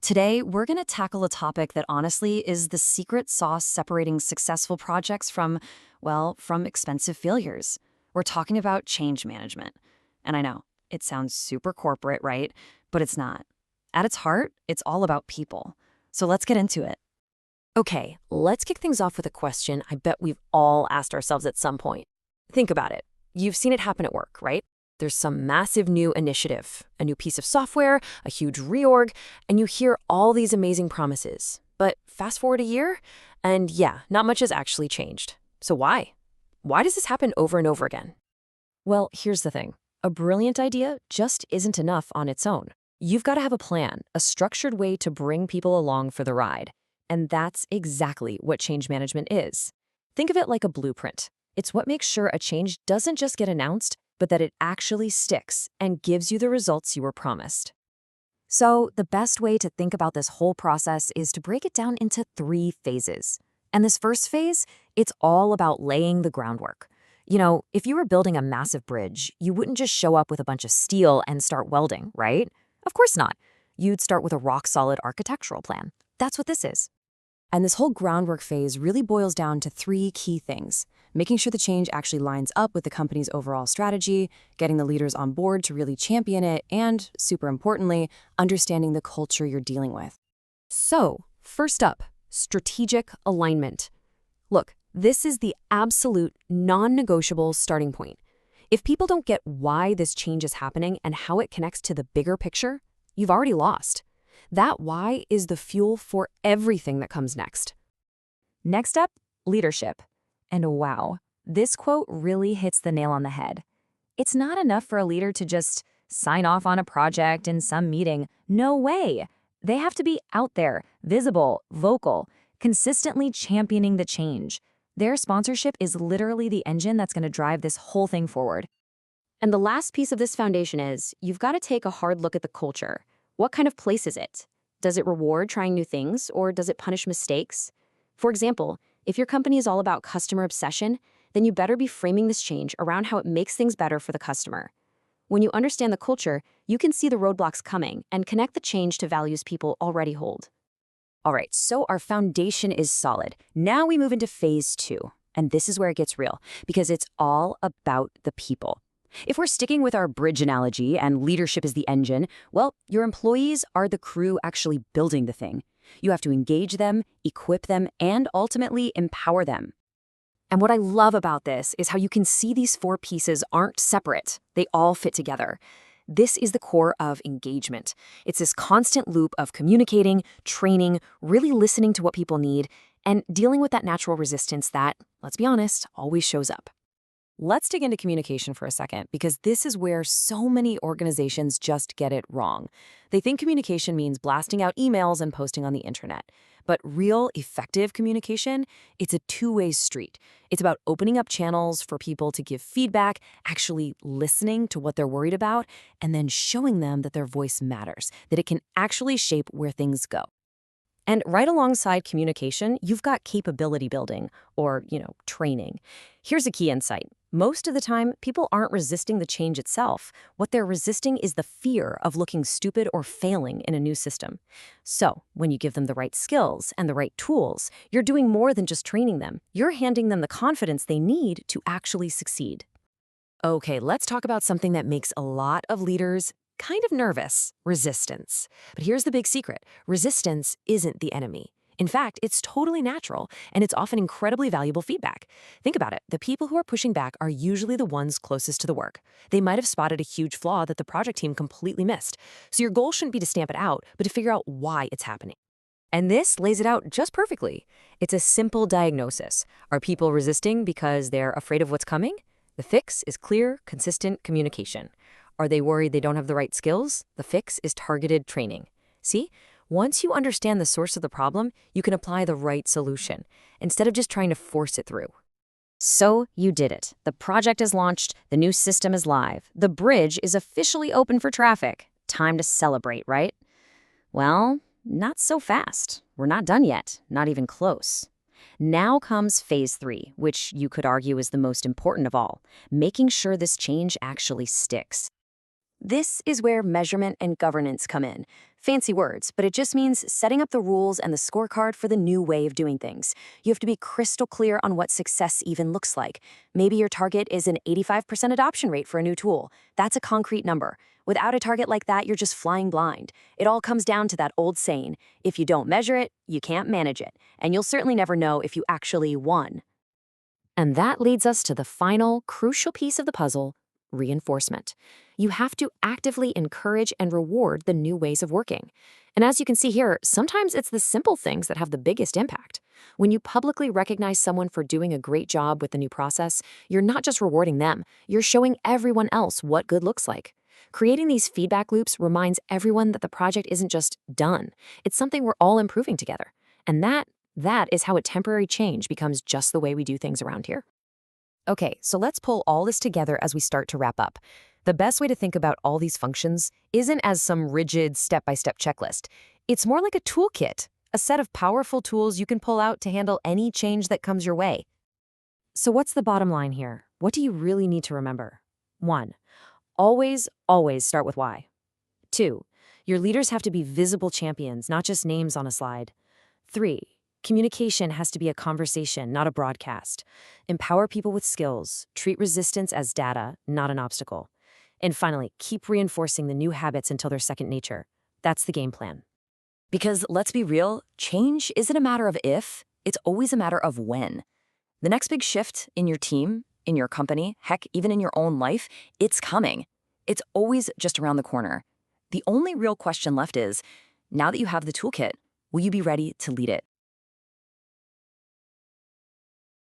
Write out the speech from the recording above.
Today, we're going to tackle a topic that honestly is the secret sauce separating successful projects from, well, from expensive failures. We're talking about change management. And I know, it sounds super corporate, right? But it's not. At its heart, it's all about people. So let's get into it. Okay, let's kick things off with a question I bet we've all asked ourselves at some point. Think about it. You've seen it happen at work, right? There's some massive new initiative, a new piece of software, a huge reorg, and you hear all these amazing promises. But fast forward a year, and yeah, not much has actually changed. So why? Why does this happen over and over again? Well, here's the thing. A brilliant idea just isn't enough on its own. You've got to have a plan, a structured way to bring people along for the ride. And that's exactly what change management is. Think of it like a blueprint. It's what makes sure a change doesn't just get announced, but that it actually sticks and gives you the results you were promised. So, the best way to think about this whole process is to break it down into 3 phases. And this first phase, it's all about laying the groundwork. You know, if you were building a massive bridge, you wouldn't just show up with a bunch of steel and start welding, right? Of course not. You'd start with a rock-solid architectural plan. That's what this is. And this whole groundwork phase really boils down to 3 key things: making sure the change actually lines up with the company's overall strategy, getting the leaders on board to really champion it, and, super importantly, understanding the culture you're dealing with. So, first up, strategic alignment. Look, this is the absolute non-negotiable starting point. If people don't get why this change is happening and how it connects to the bigger picture, you've already lost. That why is the fuel for everything that comes next. Next up, leadership. And wow, this quote really hits the nail on the head. It's not enough for a leader to just sign off on a project in some meeting. No way. They have to be out there, visible, vocal, consistently championing the change. Their sponsorship is literally the engine that's going to drive this whole thing forward. And the last piece of this foundation is you've got to take a hard look at the culture. What kind of place is it? Does it reward trying new things, or does it punish mistakes? For example, if your company is all about customer obsession, then you better be framing this change around how it makes things better for the customer. When you understand the culture, you can see the roadblocks coming and connect the change to values people already hold. All right, so our foundation is solid. Now we move into phase 2, and this is where it gets real, because it's all about the people. If we're sticking with our bridge analogy and leadership is the engine, well, your employees are the crew actually building the thing. You have to engage them, equip them, and ultimately empower them. And what I love about this is how you can see these 4 pieces aren't separate. They all fit together. This is the core of engagement. It's this constant loop of communicating, training, really listening to what people need, and dealing with that natural resistance that, let's be honest, always shows up. Let's dig into communication for a second, because this is where so many organizations just get it wrong. They think communication means blasting out emails and posting on the internet. But real, effective communication, it's a two-way street. It's about opening up channels for people to give feedback, actually listening to what they're worried about, and then showing them that their voice matters, that it can actually shape where things go. And right alongside communication, you've got capability building, or, training. Here's a key insight. Most of the time, people aren't resisting the change itself. What they're resisting is the fear of looking stupid or failing in a new system. So, when you give them the right skills and the right tools, you're doing more than just training them. You're handing them the confidence they need to actually succeed. Okay, let's talk about something that makes a lot of leaders kind of nervous: resistance. But here's the big secret. Resistance isn't the enemy. In fact, it's totally natural, and it's often incredibly valuable feedback. Think about it. The people who are pushing back are usually the ones closest to the work. They might have spotted a huge flaw that the project team completely missed. So your goal shouldn't be to stamp it out, but to figure out why it's happening. And this lays it out just perfectly. It's a simple diagnosis. Are people resisting because they're afraid of what's coming? The fix is clear, consistent communication. Are they worried they don't have the right skills? The fix is targeted training. See? Once you understand the source of the problem, you can apply the right solution, instead of just trying to force it through. So you did it. The project is launched, the new system is live, the bridge is officially open for traffic. Time to celebrate, right? Well, not so fast. We're not done yet, not even close. Now comes phase 3, which you could argue is the most important of all, making sure this change actually sticks. This is where measurement and governance come in. Fancy words, but it just means setting up the rules and the scorecard for the new way of doing things. You have to be crystal clear on what success even looks like. Maybe your target is an 85% adoption rate for a new tool. That's a concrete number. Without a target like that, you're just flying blind. It all comes down to that old saying, if you don't measure it, you can't manage it. And you'll certainly never know if you actually won. And that leads us to the final, crucial piece of the puzzle: reinforcement. You have to actively encourage and reward the new ways of working. And as you can see here, sometimes it's the simple things that have the biggest impact. When you publicly recognize someone for doing a great job with the new process, you're not just rewarding them, you're showing everyone else what good looks like. Creating these feedback loops reminds everyone that the project isn't just done. It's something we're all improving together. And that is how a temporary change becomes just the way we do things around here. Okay, so let's pull all this together as we start to wrap up. The best way to think about all these functions isn't as some rigid step-by-step checklist. It's more like a toolkit, a set of powerful tools you can pull out to handle any change that comes your way. So what's the bottom line here? What do you really need to remember? 1. Always start with why. 2. Your leaders have to be visible champions, not just names on a slide. 3. Communication has to be a conversation, not a broadcast. Empower people with skills. Treat resistance as data, not an obstacle. And finally, keep reinforcing the new habits until they're second nature. That's the game plan. Because let's be real, change isn't a matter of if, it's always a matter of when. The next big shift in your team, in your company, heck, even in your own life, it's coming. It's always just around the corner. The only real question left is, now that you have the toolkit, will you be ready to lead it?